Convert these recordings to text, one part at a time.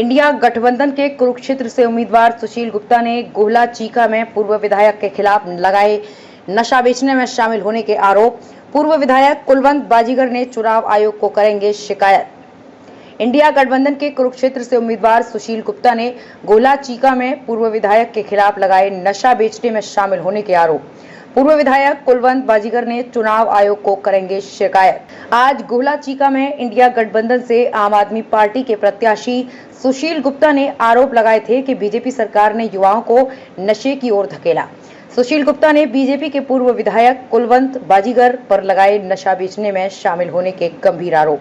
India गठबंधन के कुरुक्षेत्र से उम्मीदवार सुशील गुप्ता ने गोहला चीका में पूर्व विधायक के खिलाफ लगाए नशा बेचने में शामिल होने के आरोप। पूर्व विधायक कुलवंत बाजीगर ने चुनाव आयोग को करेंगे शिकायत। इंडिया गठबंधन के कुरुक्षेत्र से उम्मीदवार सुशील गुप्ता ने गोहला चीका में पूर्व विधायक के खिलाफ लगाए नशा बेचने में शामिल होने के आरोप। पूर्व विधायक कुलवंत बाजीगर ने चुनाव आयोग को करेंगे शिकायत। आज गोहला चीका में इंडिया गठबंधन से आम आदमी पार्टी के प्रत्याशी सुशील गुप्ता ने आरोप लगाए थे कि बीजेपी सरकार ने युवाओं को नशे की ओर धकेला। सुशील गुप्ता ने बीजेपी के पूर्व विधायक कुलवंत बाजीगर पर लगाए नशा बेचने में शामिल होने के गंभीर आरोप।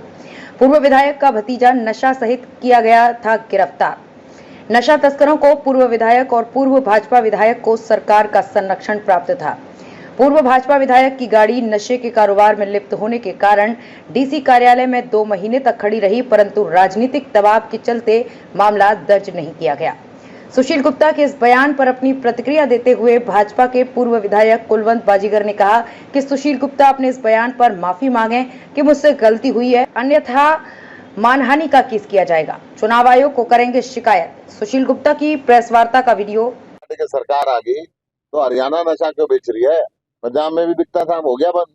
पूर्व विधायक का भतीजा नशा सहित किया गया था गिरफ्तार। नशा तस्करों को पूर्व विधायक और पूर्व भाजपा विधायक को सरकार का संरक्षण प्राप्त था। पूर्व भाजपा विधायक की गाड़ी नशे के कारोबार में लिप्त होने के कारण डीसी कार्यालय में 2 महीने तक खड़ी रही, परंतु राजनीतिक दबाव के चलते मामला दर्ज नहीं किया गया। सुशील गुप्ता के इस बयान पर अपनी प्रतिक्रिया देते हुए भाजपा के पूर्व विधायक कुलवंत बाजीगर ने कहा कि सुशील गुप्ता अपने इस बयान पर माफी मांगे कि मुझसे गलती हुई है, अन्यथा मानहानि का केस किया जाएगा। चुनाव आयोग को करेंगे शिकायत। सुशील गुप्ता की प्रेस वार्ता का वीडियो। सरकार आ गई तो हरियाणा नशा क्यों बेच रही है? पंजाब में भी बिकता था, हो गया बंद।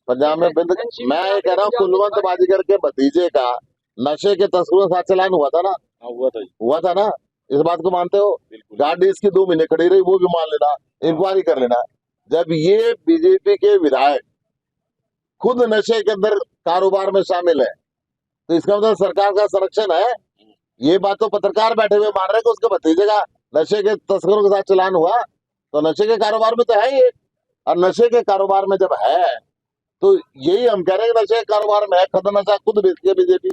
पंजाब में बंद। मैं ये कह रहा हूँ कुलवंत बाजीगर के भतीजे का नशे के तस्करों के साथ चलान हुआ था ना? हुआ था ना? इस बात को मानते हो? गाड़ी इसकी 2 महीने खड़ी रही, वो भी मान लेना, इंक्वायरी कर लेना। जब ये बीजेपी के विधायक खुद नशे के अंदर कारोबार में शामिल है तो इसका मतलब सरकार का संरक्षण है। ये बात तो पत्रकार बैठे हुए मान रहे कि उसके भतीजे का नशे के तस्करों के साथ चलान हुआ, तो नशे के कारोबार में तो है ये। और नशे के कारोबार में जब है तो यही हम कह रहे हैं कि नशे के कारोबार में है, खत्म नशा खुद बेचती है बीजेपी।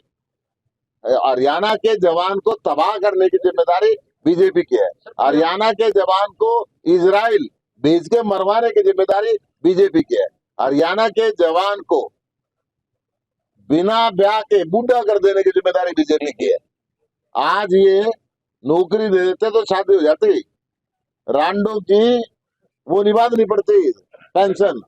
हरियाणा के जवान को तबाह करने की जिम्मेदारी बीजेपी की है। हरियाणा के जवान को इजराइल भेज के मरवाने की जिम्मेदारी बीजेपी की है। हरियाणा के जवान को बिना ब्याह के बूढ़ा कर देने की जिम्मेदारी बीजेपी की है। आज ये नौकरी दे देते तो शादी हो जाती, रांडो की वो निभानी पड़ती पेंशन।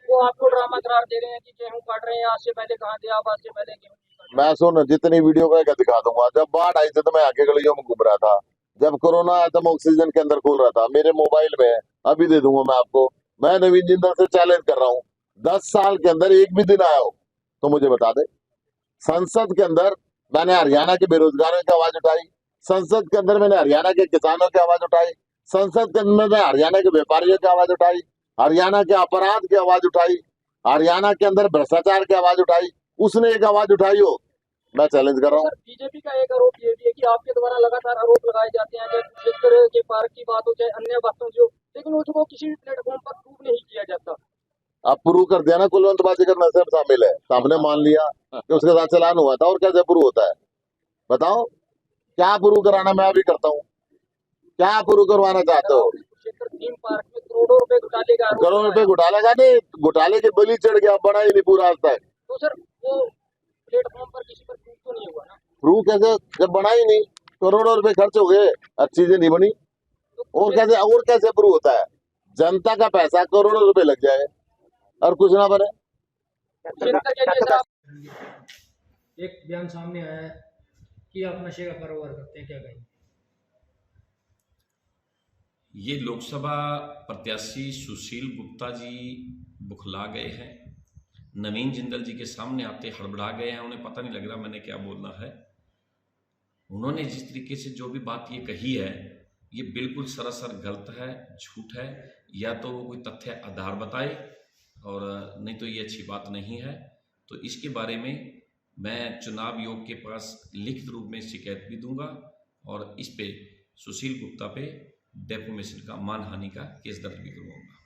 वो आपको ड्रामा करार दे रहे हैं कि गेहूं काट रहे हैं, आज से पहले कहाँ थे आप, आज से पहले गेहूं। मैं सुन जितनी वीडियो का दिखा दूंगा। जब बाढ़ आई थी तो मैं आगे गलियों में घूम रहा था। जब कोरोना आया तो मैं ऑक्सीजन के अंदर खोल रहा था। मेरे मोबाइल में अभी दे दूंगा मैं आपको। मैं नवीन जिंदल से चैलेंज कर रहा हूँ, 10 साल के अंदर एक भी दिन आया हो तो मुझे बता दे। संसद के अंदर मैंने हरियाणा के बेरोजगारों की आवाज उठाई, संसद के अंदर मैंने हरियाणा के किसानों की आवाज उठाई, संसद के अंदर मैं हरियाणा के व्यापारियों की आवाज उठाई, हरियाणा के अपराध की आवाज उठाई, हरियाणा के अंदर भ्रष्टाचार की आवाज उठाई। उसने एक आवाज उठाई हो, मैं चैलेंज कर रहा हूँ। बीजेपी का एक आरोप ये भी है कि आपके द्वारा लगातार आरोप लगाए जाते हैं, जैसे कुरुक्षेत्र के पार्क की बात हो चाहे अन्य बातों जो, लेकिन उसको किसी भी प्लेटफॉर्म पर प्रूव नहीं किया जाता। अब प्रूव कर दिया ना, कुलवंत बाजीगर नशे में शामिल है, सामने मान लिया कि उसके साथ चलान हुआ था। और कैसे प्रूव होता है बताओ? क्या प्रूव कराना मैं अभी करता हूँ? क्या प्रूव करवाना चाहते हो? थीम पार्क में करोड़ों रुपए घोटाले का, करोड़ रुपए घोटाले का नहीं, घोटाले की बलि चढ़ गया, बड़ा ही नहीं पूरा आज तक। तो सर वो प्लेटफॉर्म पर किसी पर प्रूव तो नहीं हुआ ना? प्रूव कैसे जब बना ही नहीं? करोड़ों रुपए खर्च हो गए, अच्छी चीजें नहीं बनी। और कैसे प्रूव होता है? जनता का पैसा करोड़ों रुपए लग जाए और कुछ ना बने। एक बयान सामने आया है कि आप नशे का कारोबार करते हैं, क्या कहेंगे? ये लोकसभा प्रत्याशी सुशील गुप्ता जी बुखला गए हैं, नवीन जिंदल जी के सामने आते हड़बड़ा गए हैं। उन्हें पता नहीं लग रहा मैंने क्या बोलना है। उन्होंने जिस तरीके से जो भी बात ये कही है ये बिल्कुल सरासर गलत है, झूठ है। या तो वो कोई तथ्य आधार बताए और नहीं तो ये अच्छी बात नहीं है। तो इसके बारे में मैं चुनाव आयोग के पास लिखित रूप में शिकायत भी दूंगा और इस पे सुशील गुप्ता पे डेफोमेशन का, मानहानि का केस दर्ज भी करवाऊंगा।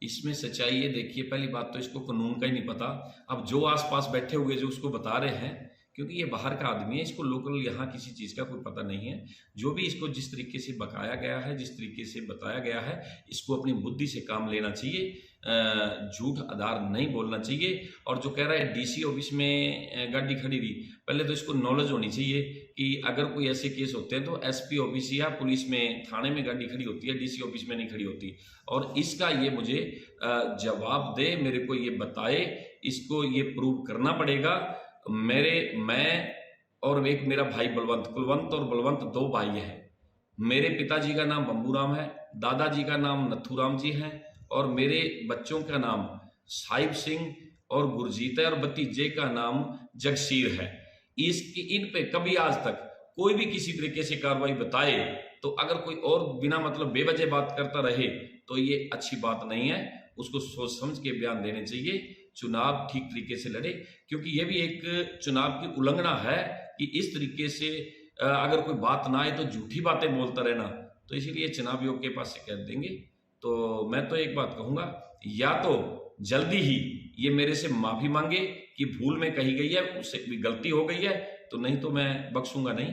इसमें सच्चाई ये देखिए, पहली बात तो इसको कानून का ही नहीं पता। अब जो आसपास बैठे हुए जो उसको बता रहे हैं, क्योंकि ये बाहर का आदमी है, इसको लोकल यहाँ किसी चीज़ का कोई पता नहीं है। जो भी इसको जिस तरीके से बकाया गया है, जिस तरीके से बताया गया है, इसको अपनी बुद्धि से काम लेना चाहिए, झूठ आधार नहीं बोलना चाहिए। और जो कह रहा है डीसी ऑफिस में गाड़ी खड़ी रही, पहले तो इसको नॉलेज होनी चाहिए कि अगर कोई ऐसे केस होते हैं तो एसपी ऑफिस या पुलिस में थाने में गाड़ी खड़ी होती है, डीसी ऑफिस में नहीं खड़ी होती। और इसका ये मुझे जवाब दे, मेरे को ये बताए, इसको ये प्रूव करना पड़ेगा। मैं और एक मेरा भाई बलवंत, कुलवंत और बलवंत 2 भाई हैं। मेरे पिताजी का नाम बम्बूराम है, दादाजी का नाम नथुराम जी है और मेरे बच्चों का नाम साहिब सिंह और गुरजीत है और भतीजे का नाम जगसीर है। इन पे कभी आज तक कोई भी किसी तरीके से कार्रवाई बताए तो अगर कोई और बिना मतलब बेवजह बात करता रहे तो ये अच्छी बात नहीं है। उसको सोच समझ के बयान देने चाहिए, चुनाव ठीक तरीके से लड़े, क्योंकि ये भी एक चुनाव की उल्लंघना है कि इस तरीके से अगर कोई बात ना आए तो झूठी बातें बोलता रहना। तो इसीलिए चुनाव आयोग के पास शिकायत देंगे। तो मैं तो एक बात कहूंगा, या तो जल्दी ही ये मेरे से माफी मांगे कि भूल में कही गई है, उससे भी गलती हो गई है, तो नहीं तो मैं बख्शूंगा नहीं।